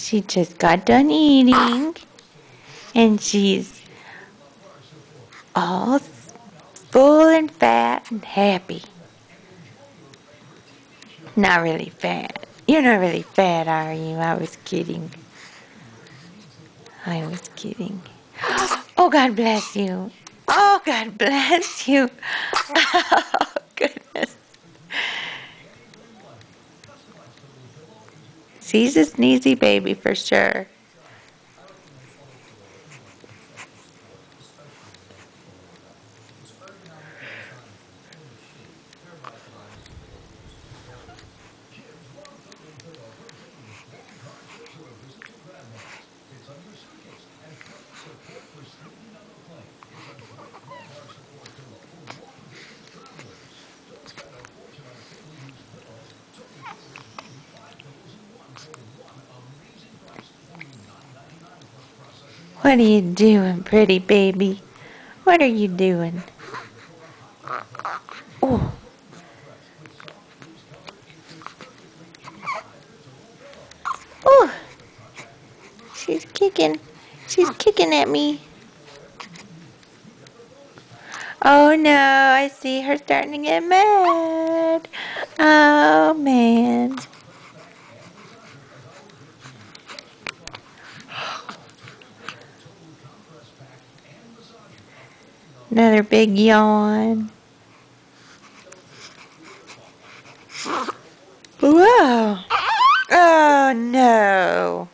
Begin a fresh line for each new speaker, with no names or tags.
She just got done eating, and she's all full and fat and happy. Not really fat. You're not really fat, are you? I was kidding. I was kidding. Oh, God bless you. Oh, God bless you. Oh, goodness. She's a sneezy baby for sure. What are you doing, pretty baby? What are you doing? Oh, oh, she's kicking. She's kicking at me. Oh no, I see her starting to get mad. Oh man. Another big yawn. Whoa. Oh no.